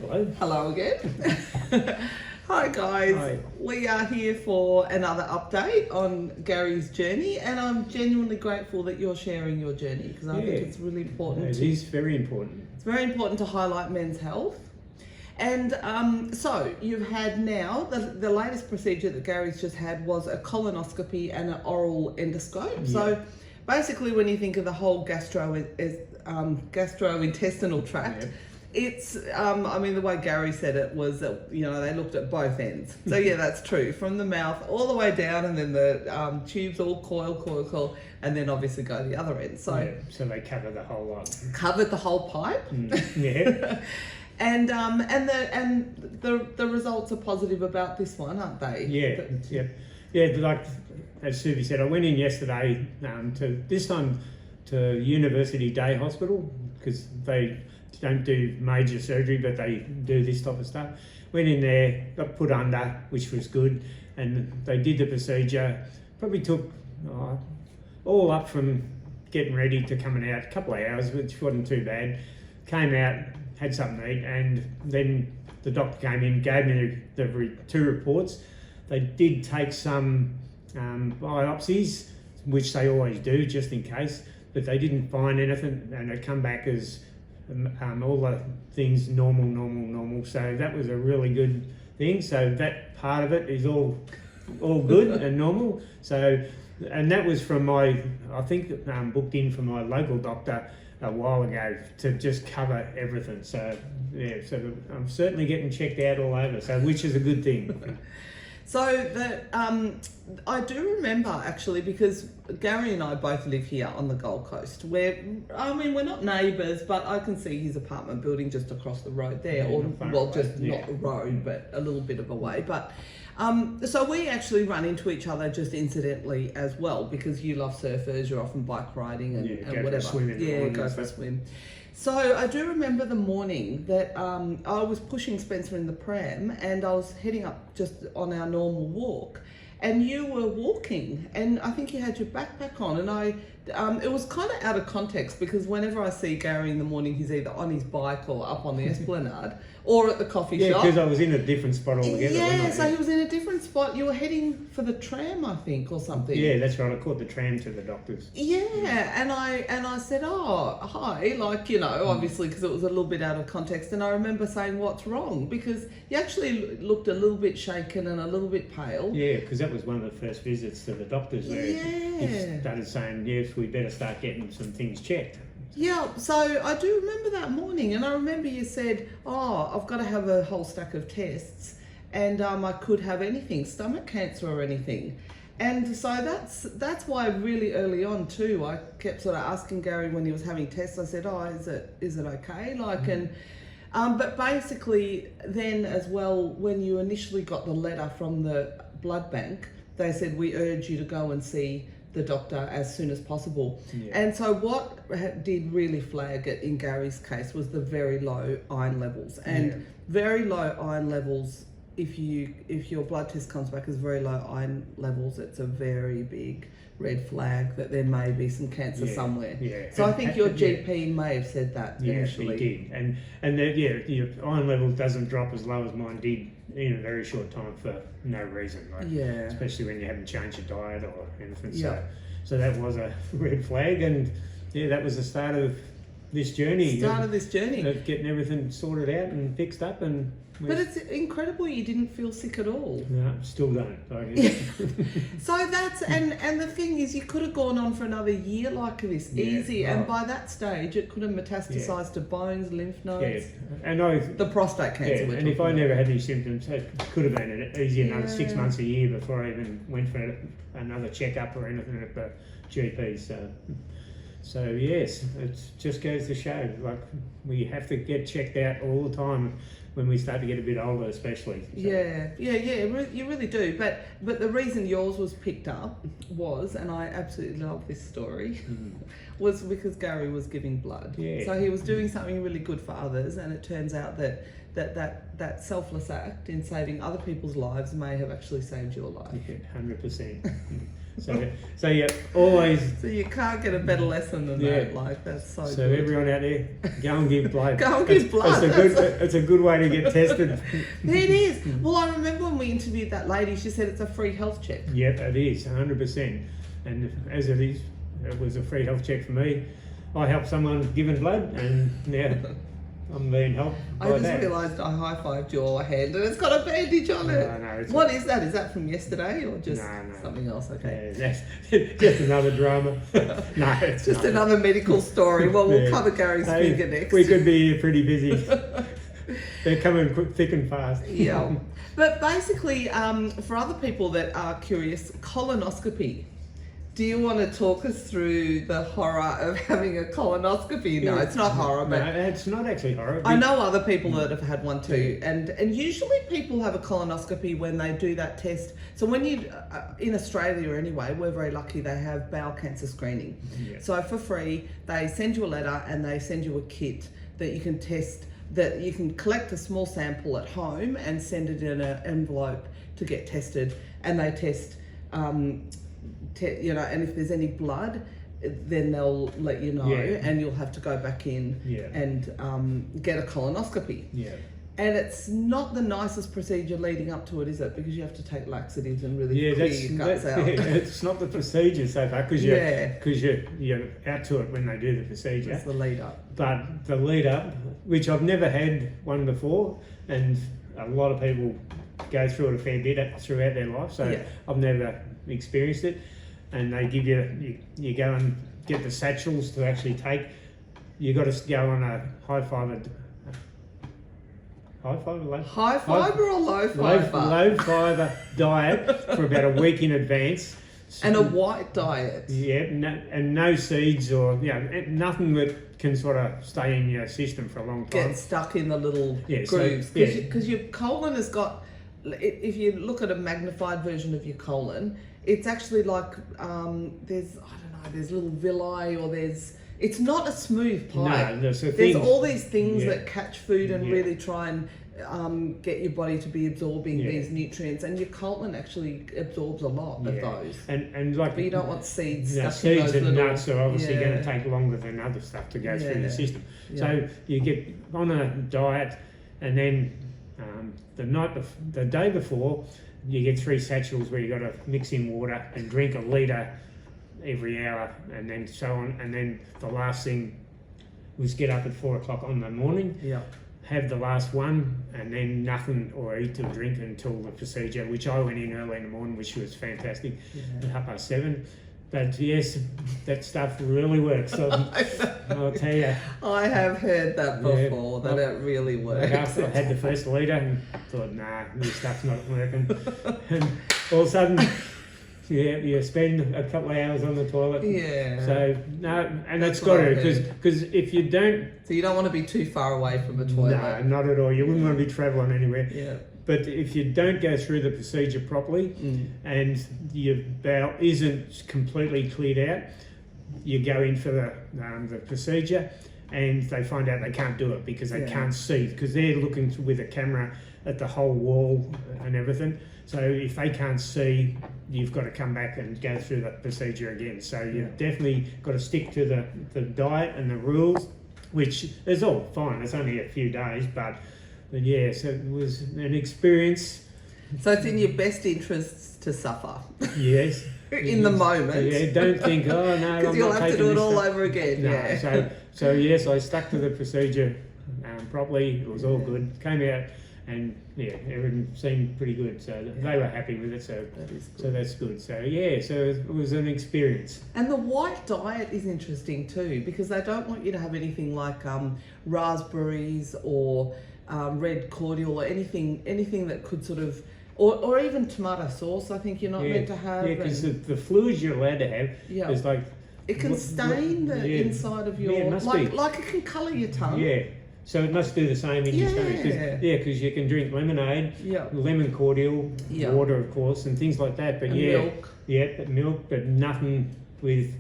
Hello. Hello again. Hi guys. Hi. We are here for another update on Gary's journey, and I'm genuinely grateful that you're sharing your journey because I think it's really important. It is very important. It's very important to highlight men's health. And so you've had now, the latest procedure that Gary's just had was a colonoscopy and an oral endoscope. Yeah. So basically when you think of the whole gastrointestinal tract, Yeah. it's, I mean, the way Gary said it was that, you know, they looked at both ends. So yeah, that's true. From the mouth all the way down, and then the tubes all coil, and then obviously go the other end. So they cover the whole lot. Covered the whole pipe. Yeah. And the results are positive about this one, aren't they? Yeah. Like as Suvi said, I went in yesterday to University Day Hospital because they don't do major surgery, but they do this type of stuff. Went in there, got put under, which was good, and they did the procedure. Probably took all up from getting ready to coming out, a couple of hours, which wasn't too bad. Came out, had something to eat, and then the doctor came in, gave me the two reports. They did take some biopsies, which they always do, just in case, but they didn't find anything, and they come back as all the things normal. So that was a really good thing. So that part of it is all good and normal. So, and that was from I think booked in from my local doctor a while ago to just cover everything. So yeah, so I'm certainly getting checked out all over, so which is a good thing. So I do remember actually, because Gary and I both live here on the Gold Coast, where, I mean, we're not neighbours, but I can see his apartment building just across the road there, not the road, but a little bit of a way. But so we actually run into each other just incidentally as well, because you love surfers, you're often bike riding and whatever. Go for a swim. So I do remember the morning that I was pushing Spencer in the pram, and I was heading up just on our normal walk, and you were walking, and I think you had your backpack on, and it was kind of out of context, because whenever I see Gary in the morning, he's either on his bike or up on the esplanade or at the coffee shop. Yeah, because I was in a different spot altogether. Yeah, so he was in a different spot. You were heading for the tram, I think, or something. Yeah, that's right. I caught the tram to the doctor's. Yeah, and I said, oh, hi, like, you know, obviously, because it was a little bit out of context. And I remember saying, what's wrong? Because you actually looked a little bit shaken and a little bit pale. Yeah, because that was one of the first visits to the doctor's where he started saying, yes, we better start getting some things checked. Yeah, so I do remember that morning, and I remember you said, oh, I've got to have a whole stack of tests, and I could have anything, stomach cancer or anything. And so that's why really early on too, I kept sort of asking Gary when he was having tests, I said, oh, is it okay? Like, and but basically then as well, when you initially got the letter from the blood bank, they said, we urge you to go and see the doctor as soon as possible. Yeah. And so what did really flag it in Gary's case was the very low iron levels, and very low iron levels, if your blood test comes back as very low iron levels, it's a very big red flag that there may be some cancer somewhere. Yeah. So I think your GP may have said that initially. Yeah, he did. And your iron level doesn't drop as low as mine did in a very short time for no reason. Like, especially when you haven't changed your diet or anything. So that was a red flag, and that was the start of this journey. Of getting everything sorted out and fixed up. But it's incredible you didn't feel sick at all. No, still don't. So that's, and the thing is, you could have gone on for another year like this, easy, and by that stage it could have metastasized to bones, lymph nodes. Yeah, and the prostate cancer. Yeah, and if I never had any symptoms, it could have been easy another 6 months, a year before I even went for another checkup or anything at the GP. So yes, it just goes to show, like, we have to get checked out all the time when we start to get a bit older, especially. So. Yeah, you really do. But the reason yours was picked up was, and I absolutely love this story, was because Gary was giving blood. Yeah. So he was doing something really good for others, and it turns out that selfless act in saving other people's lives may have actually saved your life. Yeah, 100%. So yeah, always. So you can't get a better lesson than that. Like, that's so So good. everyone out there, go and give blood. Go and give blood. It's a good way to get tested. It is. Well, I remember when we interviewed that lady, she said it's a free health check. Yep, it is, 100%. And as it is, it was a free health check for me. I helped someone giving blood, and now I'm being helped by I that. just realised I high-fived your hand and it's got a bandage on it. No, What is that? Is that from yesterday or just No. something else? Okay. Yeah, that's just another drama. No, it's Just not. another medical story. Well, we'll Yeah. cover Gary's Hey, finger next. We could be pretty busy. They're coming thick and fast. Yeah. But basically, for other people that are curious, colonoscopy. Do you want to talk us through the horror of having a colonoscopy? No, it's not horror, but No, it's not actually horror. I know other people that have had one too, and usually people have a colonoscopy when they do that test. So when you, in Australia anyway, we're very lucky they have bowel cancer screening. Yeah. So for free, they send you a letter and they send you a kit that you can test, that you can collect a small sample at home and send it in an envelope to get tested, and they test. And if there's any blood, then they'll let you know, and you'll have to go back in and get a colonoscopy. Yeah. And it's not the nicest procedure leading up to it, is it? Because you have to take laxatives and really clear your guts out. It's not the procedure so far, because you're out to it when they do the procedure. It's the lead up. But the lead up, which I've never had one before, and a lot of people go through it a fair bit throughout their life, so I've never experienced it. And they give you go and get the satchels to actually take. You got to go on a high fiber or low fiber? Low fiber diet for about a week in advance. And a white diet. Yeah, and no seeds or nothing that can sort of stay in your system for a long time. Get stuck in the little grooves. Because your colon has got, if you look at a magnified version of your colon, it's actually like there's little villi, or it's not a smooth pipe. No, there's all these things that catch food and really try and get your body to be absorbing these nutrients, and your colon actually absorbs a lot of those. And like, but you don't want seeds stuck in seeds those and little, nuts are obviously going to take longer than other stuff to go through the system. So you get on a diet, and then the day before, you get 3 satchels where you got to mix in water and drink a litre every hour, and then so on. And then the last thing was get up at 4 o'clock on the morning, have the last one, and then nothing or eat or drink until the procedure, which I went in early in the morning, which was fantastic, at 7:30. But yes, that stuff really works. I'll tell you. I have heard that before, that it really works. After I had the first litre and thought, nah, this stuff's not working. And all of a sudden, you spend a couple of hours on the toilet. Yeah. So, no, and that's got to, because if you don't... So you don't want to be too far away from a toilet. No, not at all. You wouldn't want to be travelling anywhere. Yeah. But if you don't go through the procedure properly and your bowel isn't completely cleared out, you go in for the procedure, and they find out they can't do it because they can't see, because they're looking with a camera at the whole wall and everything. So if they can't see, you've got to come back and go through the procedure again. So you've definitely got to stick to the diet and the rules, which is all fine. It's only a few days, but yeah, so it was an experience. So it's in your best interests to suffer. Yes. In the moment. Yeah, don't think, oh no, because you'll have to do it all over again. No, so yes, I stuck to the procedure properly. It was all good. Came out, and everything seemed pretty good. So they were happy with it. So that is good. So that's good. So yeah, so it was an experience. And the white diet is interesting too, because they don't want you to have anything like raspberries or red cordial or anything that could sort of, or even tomato sauce. I think you're not meant to have. Yeah, because the fluids you're allowed to have is like, it can stain the inside of your, like it can colour your tongue. Yeah. So it must do the same in your stomach. Because you can drink lemonade, lemon cordial, water of course, and things like that. But milk. Yeah, but milk, but nothing with,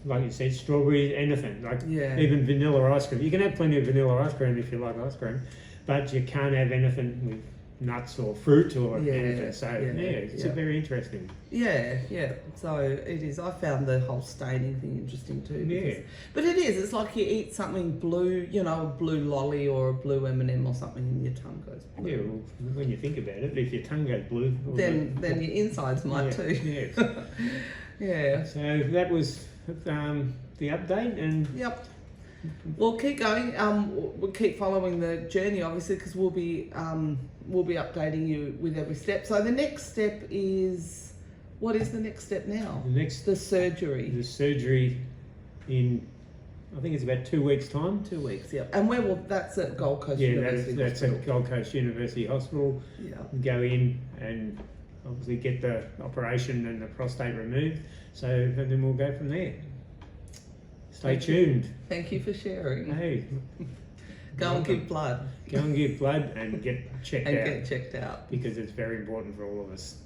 like you said, strawberries, anything. Like even vanilla ice cream. You can have plenty of vanilla ice cream if you like ice cream, but you can't have anything with nuts or fruit or Yeah, anything. So yeah, it's yeah. very interesting. Yeah, yeah. So it is. I found the whole staining thing interesting too. Yeah. But it is. It's like you eat something blue, you know, a blue lolly or a blue M&M or something, and your tongue goes blue. Yeah, well, when you think about it, if your tongue goes blue, Then your insides might too. Yeah. Yeah. So that was the update, and Yep. We'll keep going. We'll keep following the journey, obviously, because we'll be updating you with every step. So the next step is, what is the next step now? The surgery. The surgery in, I think it's about 2 weeks' time. 2 weeks, yeah. And where will that's at Gold Coast University that's Hospital. at Gold Coast University Hospital. Yeah. Go in and obviously get the operation and the prostate removed. So and then we'll go from there. Stay tuned. Thank you for sharing. Hey, Go and give blood. go and give blood and get checked out, Get checked out. because it's very important for all of us.